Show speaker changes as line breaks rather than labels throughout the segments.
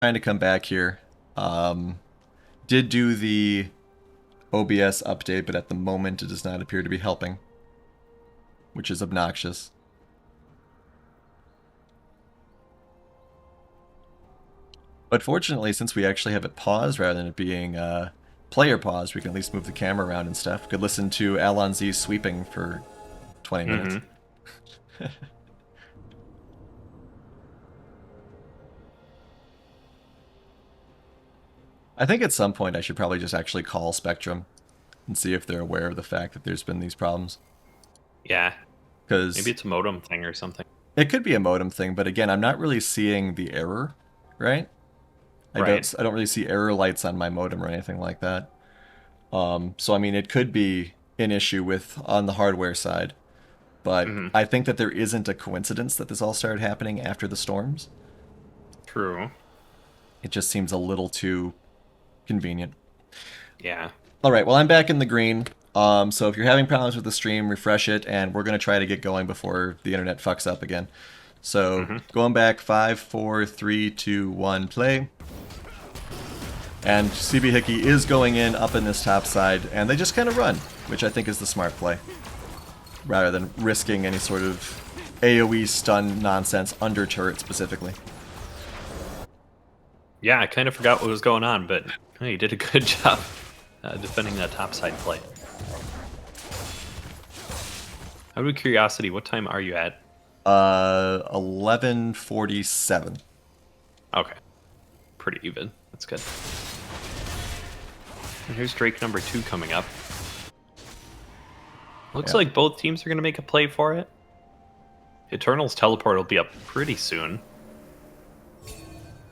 Trying to come back here. Did do the OBS update, but at the moment it does not appear to be helping, which is obnoxious. But fortunately, since we actually have it paused rather than it being player paused, we can at least move the camera around and stuff. We could listen to Alonz sweeping for 20 minutes.
Mm-hmm.
I think at some point I should probably just actually call Spectrum and see if they're aware of the fact that there's been these problems.
Yeah, maybe
Because
it's a modem thing or something.
it could be a modem thing, but again, I'm not really seeing the error, right? I
Right.
don't really see error lights on my modem or anything like that. So I mean, it could be an issue with on the hardware side, but
Mm-hmm.
I think that there isn't a coincidence that this all started happening after the storms.
True.
It just seems a little too convenient.
Yeah.
All right, well, I'm back in the green. So if you're having problems with the stream, refresh it, and we're gonna try to get going before the internet fucks up again. So
Mm-hmm.
going back, 5, 4, 3, 2, 1, play. And CB Hickey is going in up in this top side, and they just kind of run, which I think is the smart play, rather than risking any sort of AoE stun nonsense under turret specifically.
Yeah, I kind of forgot what was going on, but you did a good job defending that topside play. Out of curiosity, what time are you at?
11:47.
Okay. Pretty even. That's good. And here's Drake number 2 coming up. Looks
Yeah.
like both teams are going to make a play for it. Eternal's teleport will be up pretty soon.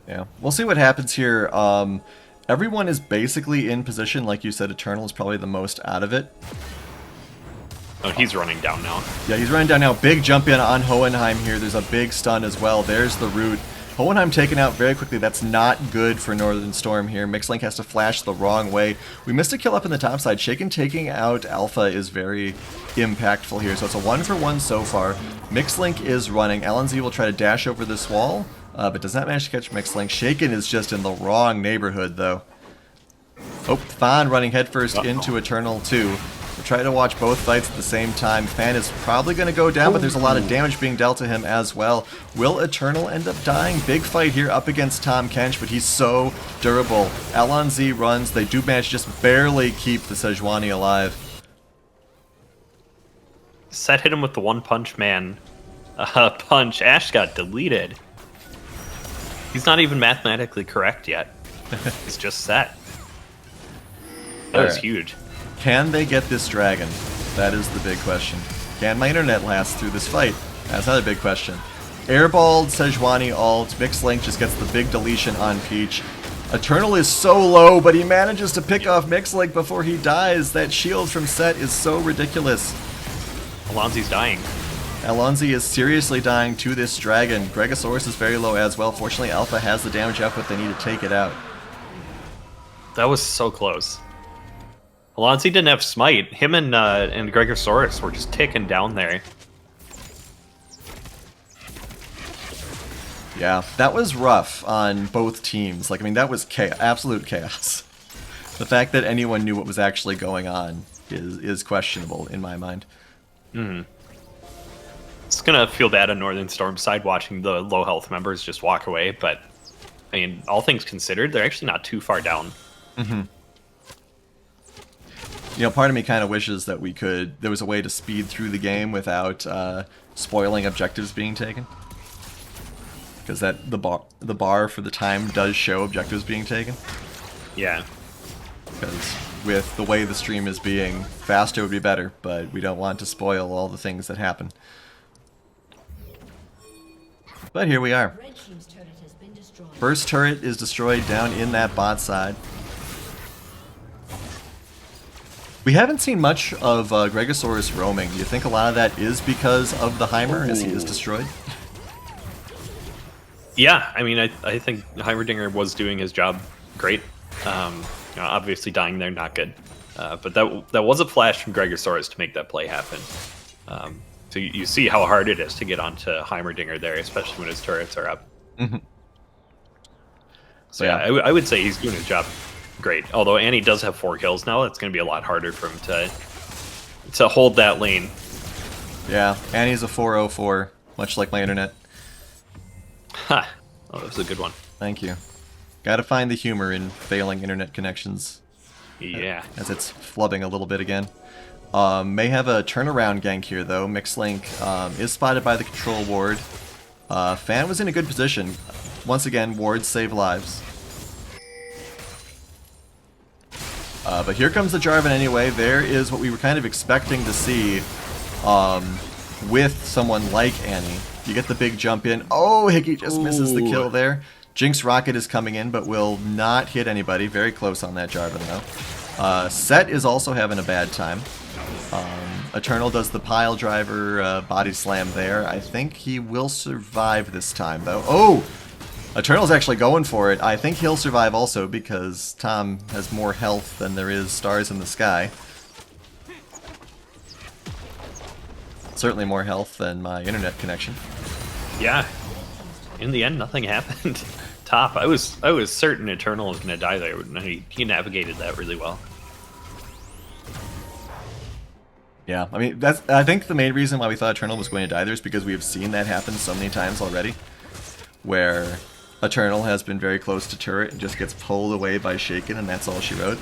Yeah, we'll see what happens here. Everyone is basically in position, like you said. Eternal is probably the most out of it.
Oh, he's running down now.
Yeah, he's running down now. Big jump in on Hohenheim here. There's a big stun as well. There's the root. Hohenheim taken out very quickly. That's not good for Northern Storm here. Mixlink has to flash the wrong way. We missed a kill up in the top side. Shaken taking out Alpha is very impactful here. So it's a 1-for-1 so far. Mixlink is running. LNZ will try to dash over this wall, but does not manage to catch Mixlink. Shaken is just in the wrong neighborhood, though. Oh, Fan running headfirst into Eternal, too. We're trying to watch both fights at the same time. Fan is probably going to go down, but there's a lot of damage being dealt to him as well. Will Eternal end up dying? Big fight here up against Tom Kench, but he's so durable. Alonz runs. They do manage to just barely keep the Sejuani alive.
Set hit him with the One Punch Man punch. Ash got deleted. He's not even mathematically correct yet. He's just set. That was
Alright.
huge.
Can they get this dragon? That is the big question. Can my internet last through this fight? That's another big question. Airballed Sejuani ult. Mixlink just gets the big deletion on Peach. Eternal is so low, but he manages to pick off Mixlink before he dies. That shield from Set is so ridiculous.
Alonzi's dying.
Alonzi is seriously dying to this dragon. Gregosaurus is very low as well. Fortunately, Alpha has the damage output they need to take it out.
That was so close. Alonzi didn't have smite. Him and Gregosaurus were just ticking down there.
Yeah, that was rough on both teams. Like, I mean, that was chaos, absolute chaos. The fact that anyone knew what was actually going on is questionable in my mind.
It's gonna feel bad on Northern Storm's side watching the low health members just walk away, but I mean, all things considered, they're actually not too far down.
You know, part of me kind of wishes that there was a way to speed through the game without spoiling objectives being taken. Because the bar for the time does show objectives being taken.
Yeah.
Because with the way the stream is being, faster would be better, but we don't want to spoil all the things that happen. But here we are.
Red team's turret has been destroyed.
First turret is destroyed down in that bot side. We haven't seen much of Gregosaurus roaming. Do you think a lot of that is because of the Heimer as he is destroyed?
Yeah, I mean, I think Heimerdinger was doing his job great. Obviously dying there, not good. But that was a flash from Gregosaurus to make that play happen. So you see how hard it is to get onto Heimerdinger there, especially when his turrets are up. So yeah, I would say he's doing his job great. Although Annie does have 4 kills now, it's going to be a lot harder for him to hold that lane.
Yeah, Annie's a 404, much like my internet.
Ha! Oh, that was a good one.
Thank you. Gotta find the humor in failing internet connections.
Yeah.
As it's flubbing a little bit again. May have a turnaround gank here, though. Mixlink is spotted by the control ward. Fan was in a good position. Once again, wards save lives. But here comes the Jarvan anyway. There is what we were kind of expecting to see with someone like Annie. You get the big jump in. Oh, Hickey just misses the kill there. Jinx Rocket is coming in, but will not hit anybody. Very close on that Jarvan, though. Set is also having a bad time. Eternal does the pile driver body slam there. I think he will survive this time, though. Oh! Eternal's actually going for it. I think he'll survive also because Tom has more health than there is stars in the sky. Certainly more health than my internet connection.
Yeah. In the end, nothing happened. Top. I was certain Eternal was going to die there. He navigated that really well.
Yeah, I mean, I think the main reason why we thought Eternal was going to die there is because we have seen that happen so many times already, where Eternal has been very close to turret and just gets pulled away by Shaken, and that's all she wrote.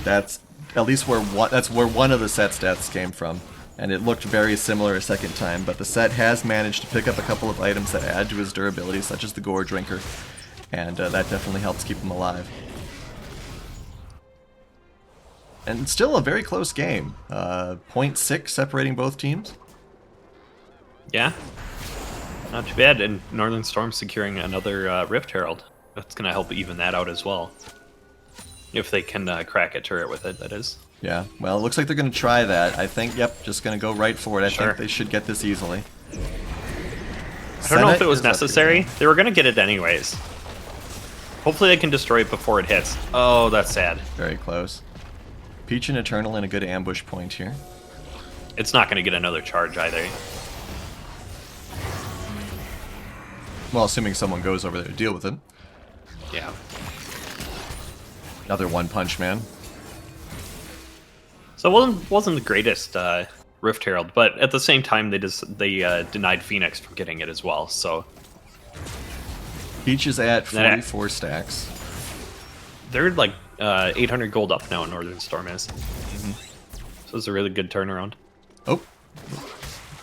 That's at least where one of the set stats came from, and it looked very similar a second time. But the set has managed to pick up a couple of items that add to his durability, such as the Gore Drinker, and that definitely helps keep him alive. And still a very close game. 0.6 separating both teams.
Yeah. Not too bad. And Northern Storm securing another Rift Herald. That's going to help even that out as well. If they can crack a turret with it, that is.
Yeah, well, it looks like they're going to try that. I think, yep, just going to go right for it. I
Sure.
think they should get this easily.
I don't know if it was necessary. They were going to get it anyways. Hopefully they can destroy it before it hits. Oh, that's sad.
Very close. Peach and Eternal in a good ambush point here.
It's not going to get another charge either.
Well, assuming someone goes over there to deal with it.
Yeah.
Another One Punch Man.
So it wasn't the greatest Rift Herald, but at the same time they denied Phoenix from getting it as well. So
Peach is at 44 stacks.
they're like 800 gold up now. Northern Storm is. So it's a really good turnaround.
Oh,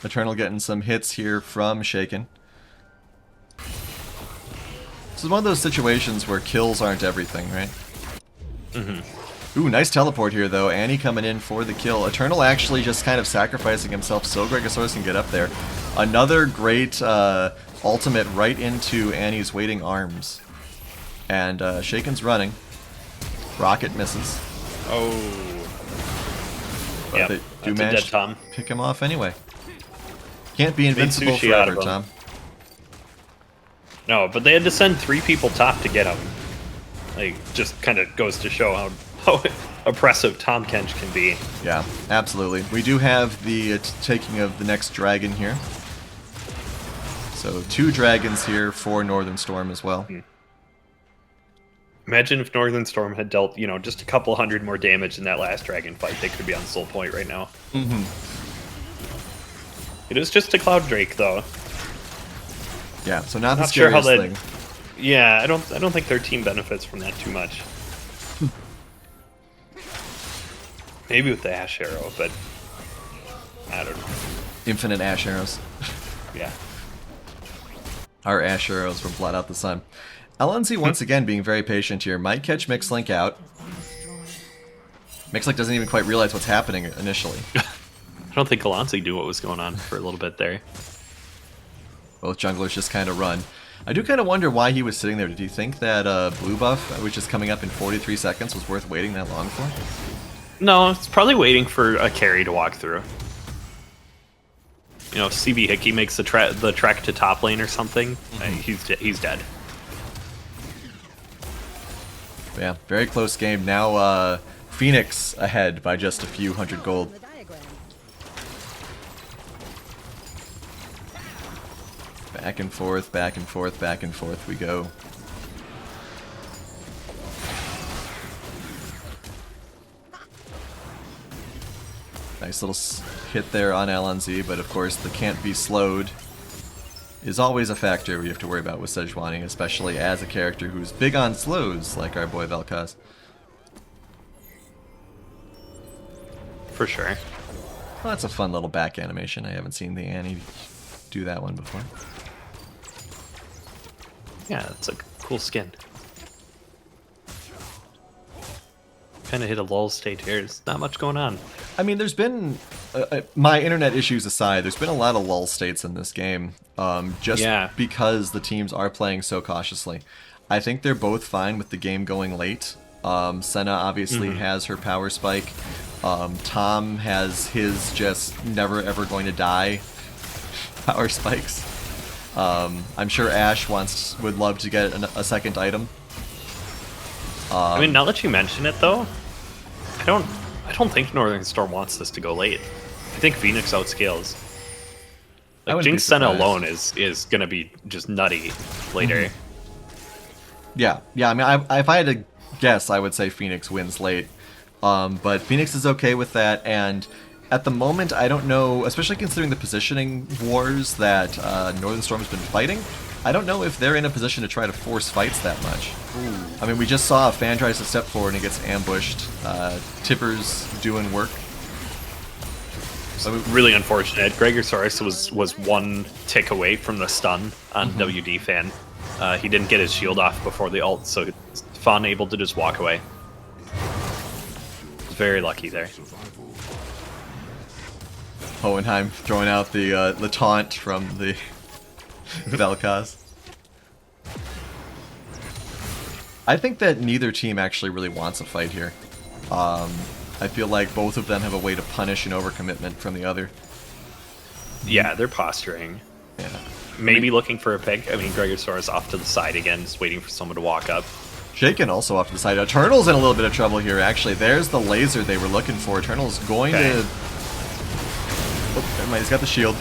Eternal getting some hits here from Shaken. This is one of those situations where kills aren't everything, right? Ooh, nice teleport here, though. Annie coming in for the kill. Eternal actually just kind of sacrificing himself so Gregosaurus can get up there. Another great ultimate right into Annie's waiting arms. And Shaken's running. Rocket misses.
Oh.
But
Yep,
they do
that's a
manage
dead
to
Tom.
pick him off anyway. Can't be invincible
sushi out
forever,
of him.
Tom.
No, but they had to send 3 people top to get him. Like, just kind of goes to show how oppressive Tom Kench can be.
Yeah, absolutely. We do have the taking of the next dragon here. So 2 dragons here for Northern Storm as well.
Imagine if Northern Storm had dealt, just a couple hundred more damage in that last dragon fight. They could be on Soul Point right now. It is just a Cloud Drake, though.
Yeah, so not the
Not sure how
scariest
that.
thing.
Yeah, I don't think their team benefits from that too much. Maybe with the Ash Arrow, but I don't know.
Infinite Ash Arrows.
Yeah.
Our Ash Arrows will blot out the sun. LNZ once again being very patient here. Might catch Mixlink out. Mixlink doesn't even quite realize what's happening initially.
I don't think Galanzi knew what was going on for a little bit there.
Both junglers just kind of run. I do kind of wonder why he was sitting there. Did you think that blue buff, which is coming up in 43 seconds, was worth waiting that long for?
No, it's probably waiting for a carry to walk through. If CB Hickey makes the trek to top lane or something, he's dead.
Yeah, very close game. Now Phoenix ahead by just a few hundred gold. Back and forth, back and forth, back and forth we go. Nice little hit there on LNZ, but of course the can't be slowed is always a factor we have to worry about with Sejuani, especially as a character who's big on slows, like our boy Vel'Koz.
For sure.
Well, that's a fun little back animation. I haven't seen the Annie do that one before.
Yeah, it's a cool skin. Kind of hit a lull state here. There's not much going on.
I mean, there's been, my internet issues aside, there's been a lot of lull states in this game, just because the teams are playing so cautiously. I think they're both fine with the game going late. Senna obviously has her power spike. Tom has his just never ever going to die power spikes. I'm sure Ash would love to get a second item.
I mean, now that you mention it, though, I don't think Northern Storm wants this to go late. I think Phoenix outscales. Like Jinx Senna alone is gonna be just nutty later.
Yeah. I mean, if I had to guess, I would say Phoenix wins late. But Phoenix is okay with that, and at the moment, I don't know, especially considering the positioning wars that Northern Storm has been fighting, I don't know if they're in a position to try to force fights that much. I mean, we just saw a fan tries to step forward and he gets ambushed. Tipper's doing work.
Really unfortunate. Gregosaurus was one tick away from the stun on WD fan. He didn't get his shield off before the ult, so Fawn able to just walk away. Very lucky there.
Hohenheim throwing out the taunt from the Vel'Koz. I think that neither team actually really wants a fight here. I feel like both of them have a way to punish an overcommitment from the other.
Yeah, they're posturing.
Yeah.
Maybe looking for a pick. I mean, Gregosaurus off to the side again, just waiting for someone to walk up.
Shaken also off to the side. Eternal's in a little bit of trouble here, actually. There's the laser they were looking for. Eternal's going to... Oh, never mind, he's got the shield.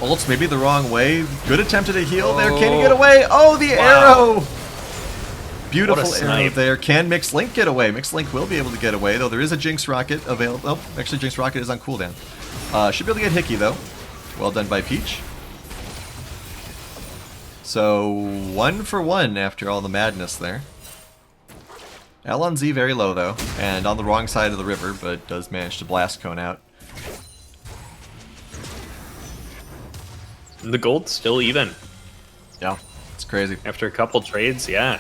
Ult's maybe the wrong way. Good attempt at a heal there. Can he get away? Oh, the arrow! Beautiful arrow there. Can Mixed Link get away? Mixed Link will be able to get away, though there is a Jinx Rocket available. Oh, actually Jinx Rocket is on cooldown. Should be able to get Hickey, though. Well done by Peach. So, 1 for 1 after all the madness there. LNZ very low, though, and on the wrong side of the river, but does manage to blast cone out.
The gold's still even.
Yeah, it's crazy.
After a couple trades, yeah.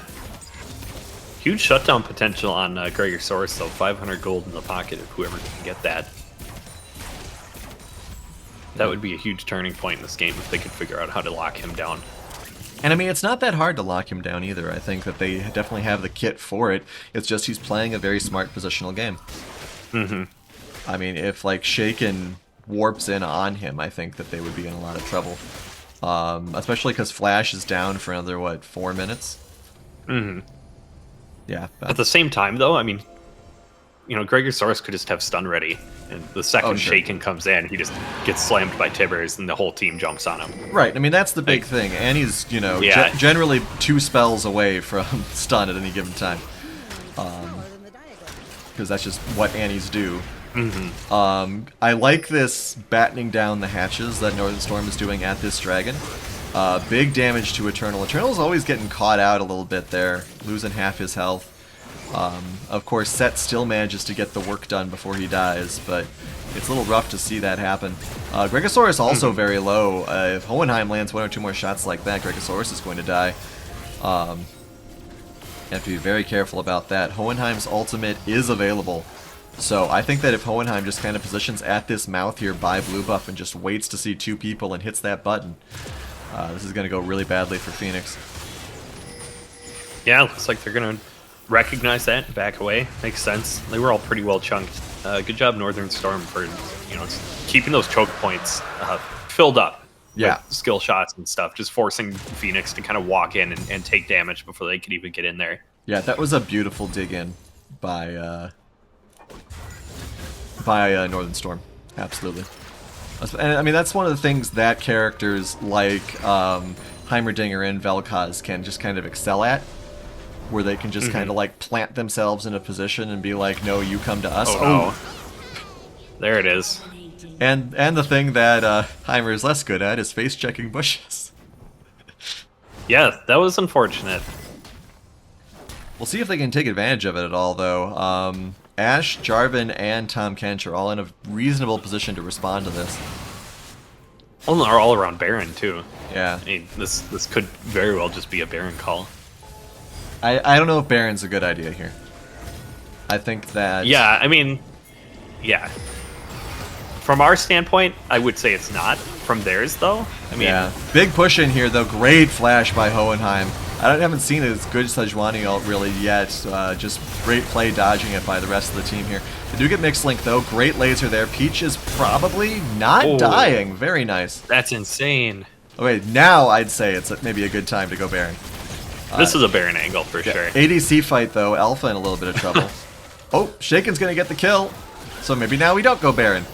Huge shutdown potential on Gregosaurus, though. 500 gold in the pocket if whoever can get that. That would be a huge turning point in this game if they could figure out how to lock him down.
And I mean, it's not that hard to lock him down either. I think that they definitely have the kit for it. It's just he's playing a very smart positional game. I mean, if like Shaken warps in on him, I think that they would be in a lot of trouble. Especially because Flash is down for another, what, 4 minutes? Yeah.
At the same time, though, I mean, you know, Gregosaurus could just have stun ready, and the second Shaken comes in, he just gets slammed by Tibbers, and the whole team jumps on him.
Right, I mean, that's the big thing. Annie's, you know, generally 2 spells away from stun at any given time. Because that's just what Annies do. I like this battening down the hatches that Northern Storm is doing at this dragon. Big damage to Eternal. Eternal's always getting caught out a little bit there, losing half his health. Of course, Set still manages to get the work done before he dies, but it's a little rough to see that happen. Gregosaurus also very low. If Hohenheim lands 1 or 2 more shots like that, Gregosaurus is going to die. You have to be very careful about that. Hohenheim's ultimate is available. So I think that if Hohenheim just kind of positions at this mouth here by blue buff and just waits to see 2 people and hits that button, this is going to go really badly for Phoenix.
Yeah, looks like they're going to recognize that and back away. Makes sense. They were all pretty well chunked. Good job, Northern Storm, for keeping those choke points filled up. With skill shots and stuff, just forcing Phoenix to kind of walk in and take damage before they could even get in there. Yeah,
that was a beautiful dig in by Northern Storm. Absolutely. And I mean, that's one of the things that characters like Heimerdinger and Vel'Koz can just kind of excel at, where they can just kind of like plant themselves in a position and be like, no, you come to us.
Oh, no. There it is.
And the thing that Heimer is less good at is face checking bushes.
Yeah, that was unfortunate.
We'll see if they can take advantage of it at all, though. Ash, Jarvan, and Tom Kench are all in a reasonable position to respond to this.
Well, they're all around Baron too.
Yeah.
I mean, this could very well just be a Baron call.
I don't know if Baron's a good idea here. I think that...
Yeah, I mean, yeah. From our standpoint, I would say it's not. From theirs, though, I mean...
Yeah. Big push in here, though. Great flash by Hohenheim. I haven't seen as good Sejuani ult really yet. Just great play dodging it by the rest of the team here. They do get Mixed Link, though. Great laser there. Peach is probably not dying. Very nice.
That's insane.
Okay, now I'd say it's maybe a good time to go Baron.
This is a Baron angle for sure.
ADC fight, though. Alpha in a little bit of trouble. Oh, Shaken's going to get the kill. So maybe now we don't go Baron.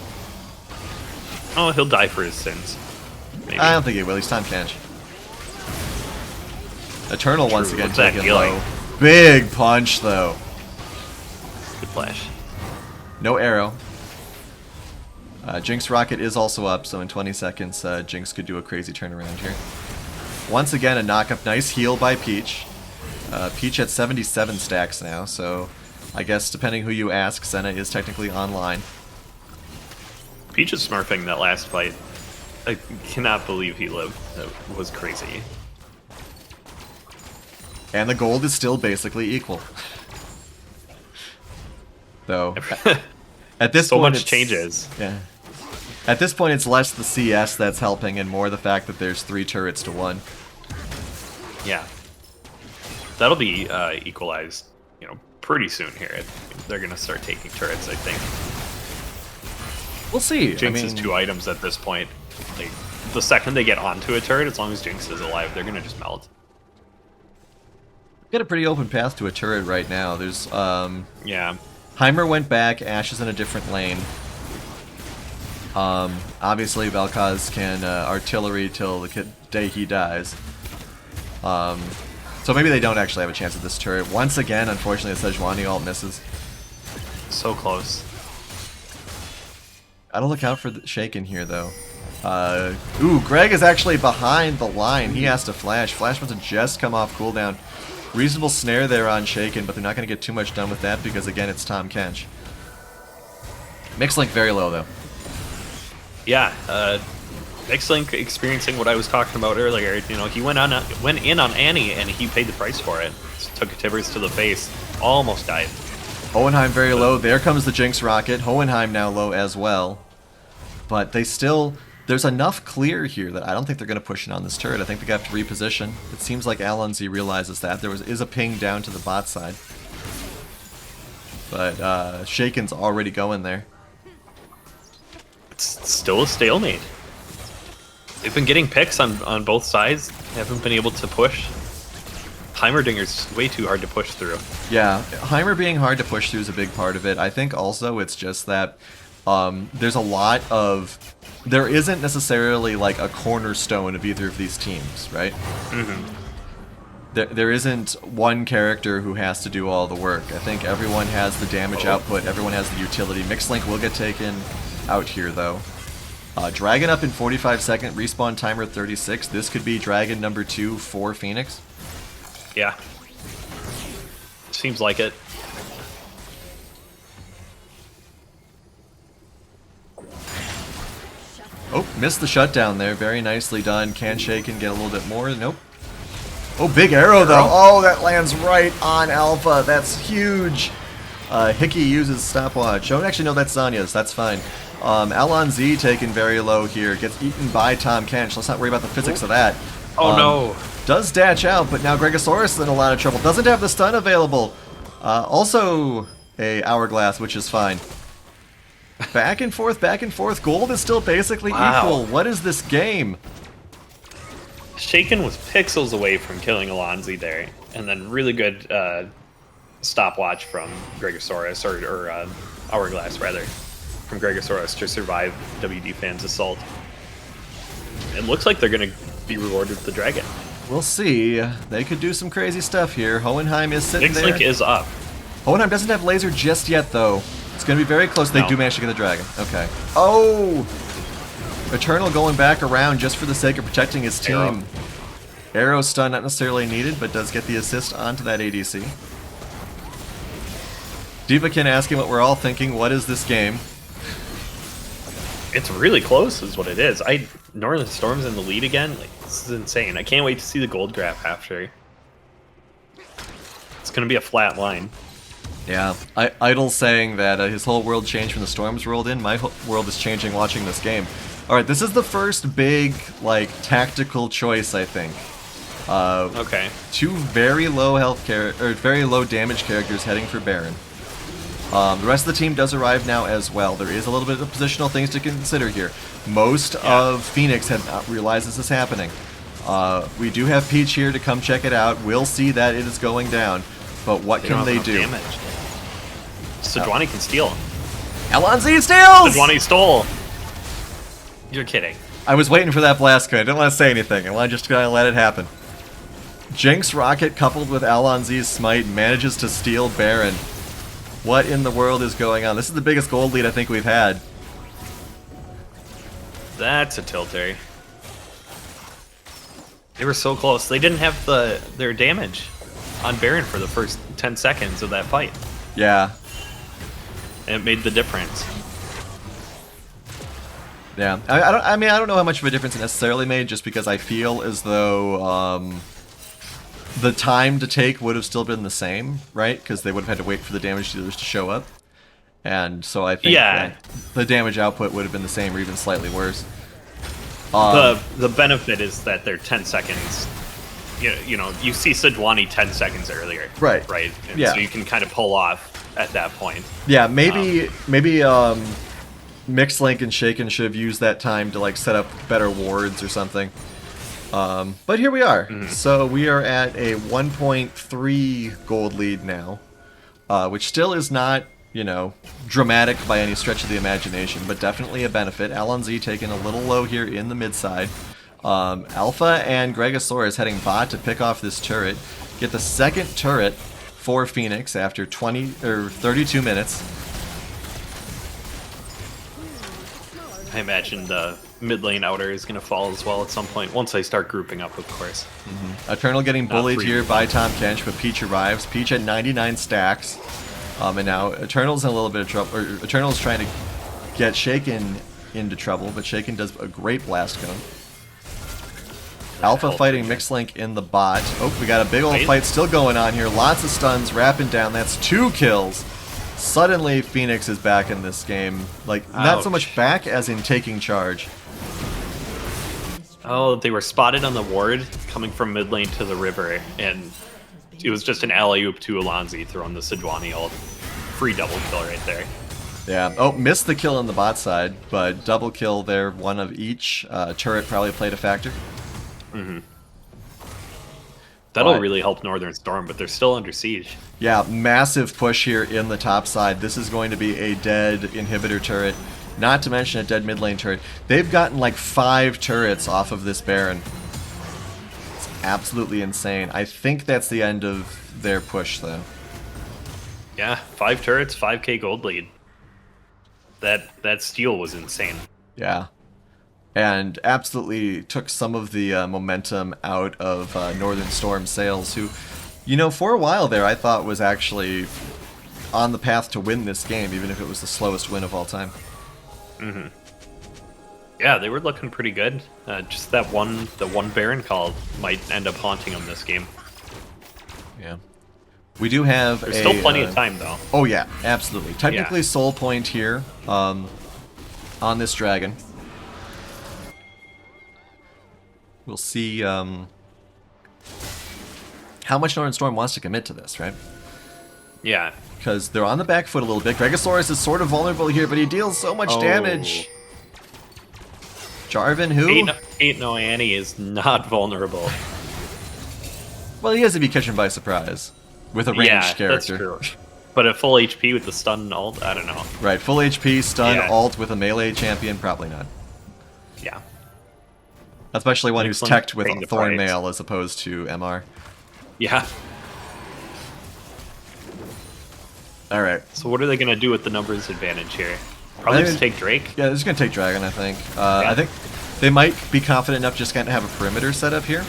Oh, he'll die for his sins. Maybe.
I don't think he will. He's Tom Kench. Eternal once again
What's that
taken
healing?
low. Big punch, though.
Good flash.
No arrow. Jinx Rocket is also up, so in 20 seconds, Jinx could do a crazy turnaround here. Once again, a knock-up. Nice heal by Peach. Peach at 77 stacks now, so I guess depending who you ask, Senna is technically online.
Peach is smurfing that last fight. I cannot believe he lived. That was crazy.
And the gold is still basically equal. Though, at this
So
point,
much changes.
Yeah. At this point, it's less the CS that's helping and more the fact that there's 3 turrets to 1.
Yeah. That'll be equalized, pretty soon here. They're gonna start taking turrets, I think.
We'll see.
Jinx is 2 items at this point. Like, the second they get onto a turret, as long as Jinx is alive, they're gonna just melt.
Got a pretty open path to a turret right now. There's
Yeah.
Heimer went back. Ash is in a different lane. Obviously, Vel'Koz can artillery till the day he dies. So maybe they don't actually have a chance at this turret. Once again, unfortunately, the Sejuani ult misses.
So close.
Gotta look out for the Shaken here, though. Ooh, Greg is actually behind the line. He has to flash. Flash must have just come off cooldown. Reasonable snare there on Shaken, but they're not going to get too much done with that because, again, it's Tom Kench. Mixed Link very low, though.
Yeah, Mixed Link experiencing what I was talking about earlier. He went in on Annie, and he paid the price for it. Just took a Tibbers to the face. Almost died.
Hohenheim very low. There comes the Jinx Rocket. Hohenheim now low as well. But they still... There's enough clear here that I don't think they're going to push in on this turret. I think they have to reposition. It seems like Alonzi realizes that. There is a ping down to the bot side. But Shaken's already going there.
It's still a stalemate. They've been getting picks on both sides. They haven't been able to push. Heimerdinger's way too hard to push through.
Yeah, Heimer being hard to push through is a big part of it. I think also it's just that there's a lot of... There isn't necessarily like a cornerstone of either of these teams, right?
Mm-hmm.
There isn't one character who has to do all the work. I think everyone has the damage output, everyone has the utility. Mixed Link will get taken out here, though. Dragon up in 45 second, respawn timer 36. This could be Dragon number 2 for Phoenix.
Yeah. Seems like it.
Oh, missed the shutdown there. Very nicely done. Can Shaken get a little bit more? Nope. Oh, big arrow, though. Oh, that lands right on Alpha. That's huge. Hickey uses stopwatch. Oh, actually, no, that's Zanya's. That's fine. Alonzi taken very low here. Gets eaten by Tom Kench. Let's not worry about the physics of that.
Oh, no.
Does dash out, but now Gregosaurus is in a lot of trouble. Doesn't have the stun available. Also a hourglass, which is fine. Back and forth, back and forth. Gold is still basically equal. What is this game?
Shaken was pixels away from killing Alonzi there, and then really good stopwatch from Gregosaurus, or Hourglass, rather, from Gregosaurus to survive WD Fan's assault. It looks like they're going to be rewarded with the dragon.
We'll see. They could do some crazy stuff here. Hohenheim is sitting
Mixed
there.
Link is up.
Hohenheim doesn't have laser just yet, though. It's going to be very close. They
No.
do manage to get the dragon. Okay. Oh! Eternal going back around just for the sake of protecting his team.
Arrow.
Arrow stun not necessarily needed, but does get the assist onto that ADC. Divakin asking what we're all thinking. What is this game?
It's really close, is what it is. Northern Storm's in the lead again. Like, this is insane. I can't wait to see the gold graph after. It's gonna be a flat line.
Yeah, Idle saying that his whole world changed when the storms rolled in. My whole world is changing watching this game. All right, this is the first big like tactical choice, I think.
Okay.
Two very low health or very low damage characters heading for Baron. The rest of the team does arrive now as well. There is a little bit of positional things to consider here. Most of Phoenix had not realized this is happening. We do have Peach here to come check it out. We'll see that it is going down. But what can they do?
Damage. Sejuani can steal.
Alonzi steals!
Sejuani stole. You're kidding.
I was waiting for that blast code. I didn't want to say anything. I wanted just to kind of let it happen. Jinx Rocket coupled with Alonzi's Smite manages to steal Baron. What in the world is going on? This is the biggest gold lead I think we've had.
That's a tilter. They were so close. They didn't have their damage on Baron for the first 10 seconds of that fight.
Yeah.
And it made the difference.
Yeah. I mean, I don't know how much of a difference it necessarily made, just because I feel as though the time to take would have still been the same, right? Because they would have had to wait for the damage dealers to show up. And so I think that the damage output would have been the same or even slightly worse.
The benefit is that they're 10 seconds. You know, you see Sejuani 10 seconds earlier.
Right.
Right? And
Yeah.
so you can kind of pull off at that point.
Yeah, maybe Mixlink and Shaken should have used that time to like set up better wards or something. But here we are. So we are at a 1.3 gold lead now, which still is not, you know, dramatic by any stretch of the imagination, but definitely a benefit. Alonzi taking a little low here in the mid side. Alpha and Gregosaurus heading bot to pick off this turret. Get the second turret for Phoenix after 32 minutes.
I imagine the mid lane outer is going to fall as well at some point, once they start grouping up, of course.
Eternal getting bullied
3.
here by Tom Kench, but Peach arrives. Peach at 99 stacks. And now Eternal's in a little bit of trouble. Or Eternal's trying to get Shaken into trouble, but Shaken does a great blast cone. Alpha fighting Mixlink in the bot. Oh, we got a big old fight still going on here. Lots of stuns wrapping down. That's 2 kills. Suddenly, Phoenix is back in this game. Like, not so much back as in taking charge.
Oh, they were spotted on the ward coming from mid lane to the river, and it was just an alley-oop to Alonzi throwing the Sejuani ult. Free double kill right there.
Yeah. Oh, missed the kill on the bot side, but double kill there, one of each. Turret probably played a factor.
That'll really help Northern Storm, but they're still under siege.
Yeah, massive push here in the top side. This is going to be a dead inhibitor turret, not to mention a dead mid lane turret. They've gotten like 5 turrets off of this Baron. It's absolutely insane. I think that's the end of their push, though.
Yeah, 5 turrets, 5k gold lead. That steal was insane.
Yeah. And absolutely took some of the momentum out of Northern Storm Sails, who, you know, for a while there I thought was actually on the path to win this game, even if it was the slowest win of all time.
Yeah, they were looking pretty good. Just the one Baron call might end up haunting them this game.
Yeah. We do have
There's still plenty of time, though.
Oh yeah, absolutely. Technically soul point here on this dragon. We'll see how much Northern Storm wants to commit to this, right?
Yeah.
Because they're on the back foot a little bit. Gregosaurus is sort of vulnerable here, but he deals so much damage. Jarvan, who?
Ain't no Annie is not vulnerable.
Well, he has to be catching by surprise with a ranged character.
That's true. But at full HP with the stun and ult, I don't know.
Right, full HP, stun,
Yeah.
ult with a melee champion, probably not.
Yeah.
Especially one who's
Mixlink
teched with
paying the
Thorn
price.
Mail as opposed to MR.
Yeah.
All right.
So what are they going to do with the numbers advantage here?
I
Probably
think-
just take Drake.
Yeah, this is gonna take Dragon, I think.
Yeah.
I think they might be confident enough just kind of have a perimeter set up here.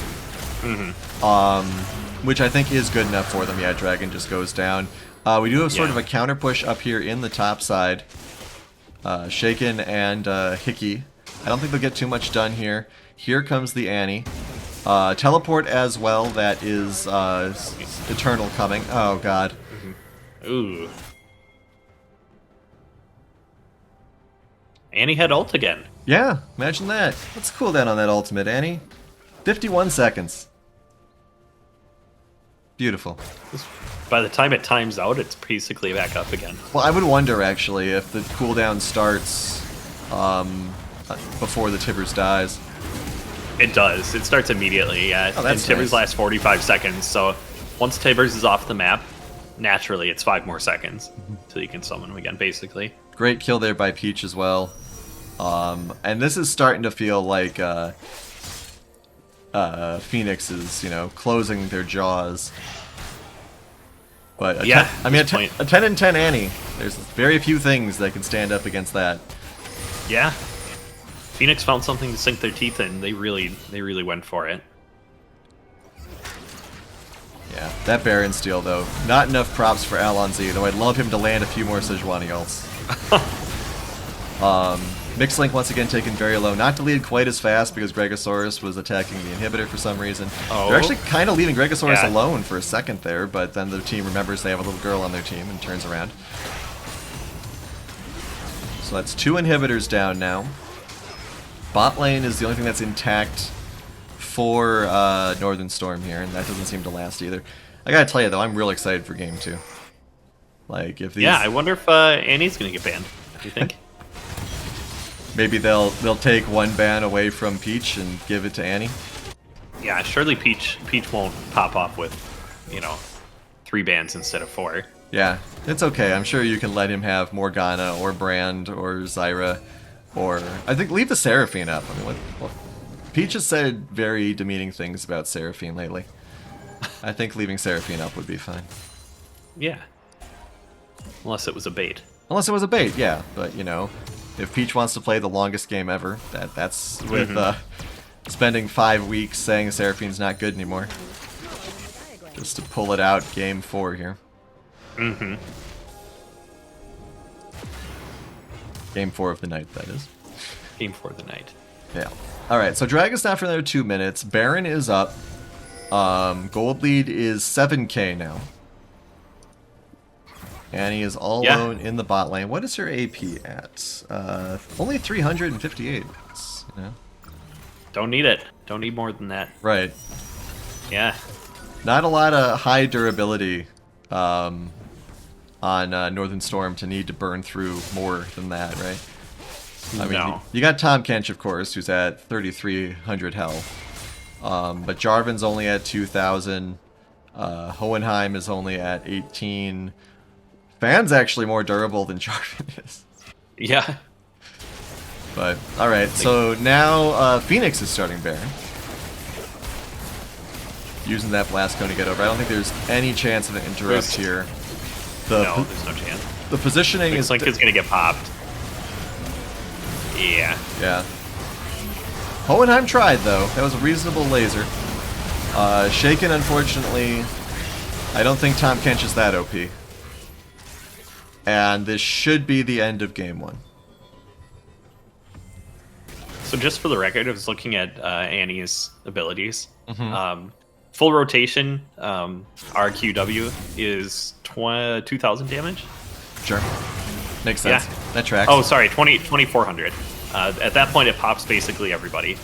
Which I think is good enough for them. Yeah, Dragon just goes down. We do have sort of a counter push up here in the top side. Shaken and Hickey. I don't think they'll get too much done here. Here comes the Annie. Teleport as well. That is Eternal coming. Oh god.
Ooh. Annie had ult again.
Yeah, imagine that. Let's cool down on that ultimate, Annie. 51 seconds. Beautiful.
By the time it times out, it's basically back up again.
Well, I would wonder, actually, if the cooldown starts before the Tibbers dies.
It does. It starts immediately, yeah.
Oh,
And
that's
Tibbers
nice.
lasts 45 seconds, so once Tibbers is off the map, naturally it's 5 more seconds till you can summon him again, basically.
Great kill there by Peach as well. And this is starting to feel like Phoenix is, closing their jaws. But
Yeah,
I mean,
at this
a 10 and 10 Annie. There's very few things that can stand up against that.
Yeah. Phoenix found something to sink their teeth in. They really went for it.
Yeah, that Baron steal though, not enough props for Alonzi, though I'd love him to land a few more Sejuani ults. Mixlink once again taken very low, not to lead quite as fast because Gregosaurus was attacking the inhibitor for some reason.
Oh.
They're actually kind of leaving Gregosaurus
Yeah.
alone for a second there, but then the team remembers they have a little girl on their team and turns around. So that's 2 inhibitors down now. Bot lane is the only thing that's intact for Northern Storm here, and that doesn't seem to last either. I gotta tell you though, I'm real excited for game 2. Like if these,
Yeah, I wonder if Annie's gonna get banned. What do you think?
maybe they'll take one ban away from Peach and give it to Annie.
Yeah, surely Peach won't pop off with, 3 bans instead of 4.
Yeah, it's okay. I'm sure you can let him have Morgana or Brand or Zyra, or I think leave the Seraphine up. I mean, what Peach has said very demeaning things about Seraphine lately. I think leaving Seraphine up would be fine.
Yeah. Unless it was a bait.
Unless it was a bait, yeah. But, if Peach wants to play the longest game ever, that's with spending 5 weeks saying Seraphine's not good anymore. Just to pull it out game 4 here.
Mm-hmm.
Game 4 of the night, that is.
Game for the night.
Yeah. Alright, so Dragon's down for another 2 minutes. Baron is up. Gold lead is 7k now. Annie is all alone in the bot lane. What is her AP at? Only 358.
Don't need it. Don't need more than that.
Right.
Yeah.
Not a lot of high durability on Northern Storm to need to burn through more than that, right? I mean,
No.
you got Tom Kench, of course, who's at 3,300 health. But Jarvan's only at 2,000. Hohenheim is only at 18. Fan's actually more durable than Jarvan is.
Yeah.
But, alright, so now Phoenix is starting Baron. Using that Blast Cone to get over. I don't think there's any chance of an interrupt here.
No, there's no chance.
The positioning is...
Link is gonna get popped. Yeah.
Yeah. Hohenheim tried, though. That was a reasonable laser. Shaken, unfortunately. I don't think Tom Kench is that OP. And this should be the end of game 1.
So just for the record, I was looking at Annie's abilities. Full rotation, RQW is 2,000 damage.
Sure. Makes sense.
Yeah.
That tracks.
Oh, sorry, 2,400. At that point, it pops basically everybody.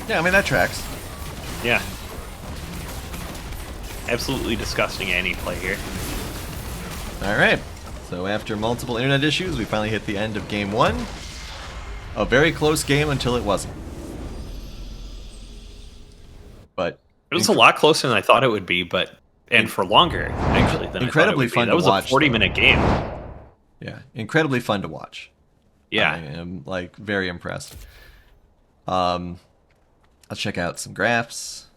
Yeah, I mean, that tracks.
Yeah. Absolutely disgusting Annie play here.
Alright. So after multiple internet issues, we finally hit the end of game 1. A very close game until it wasn't. But
It was a lot closer than I thought it would be, and for longer, actually, than
incredibly
I thought it would
fun
be.
to
That was
watch,
a 40-minute game.
yeah, incredibly fun to watch.
Yeah.
I am like very impressed. Let's check out some graphs.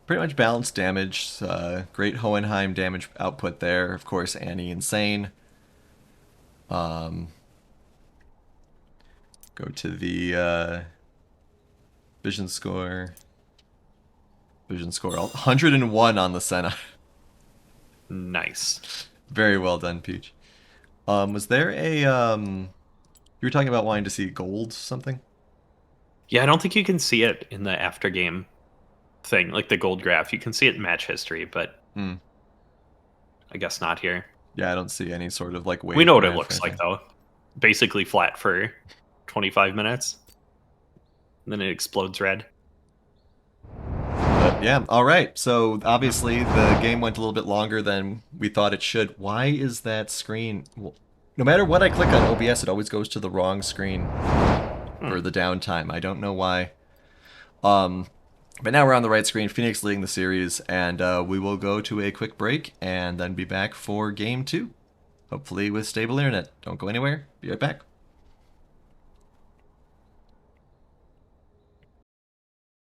pretty much balanced damage. Great Hohenheim damage output there. Of course, Annie insane. Go to the vision score. Vision score 101 on the Senna.
Nice.
Very well done, Peach. Was there a you were talking about wanting to see gold something?
Yeah, I don't think you can see it in the after game thing, like the gold graph. You can see it in match history, but
Hmm.
I guess not here.
Yeah, I don't see any sort of like wave.
We know what it
graph or
looks like
anything.
though. Basically flat for 25 minutes. And then it explodes red.
But yeah, all right. So obviously the game went a little bit longer than we thought it should. Why is that screen? No matter what I click on OBS, it always goes to the wrong screen for the downtime. I don't know why. But now we're on the right screen. Phoenix leading the series, and we will go to a quick break and then be back for game 2. Hopefully with stable internet. Don't go anywhere. Be right back.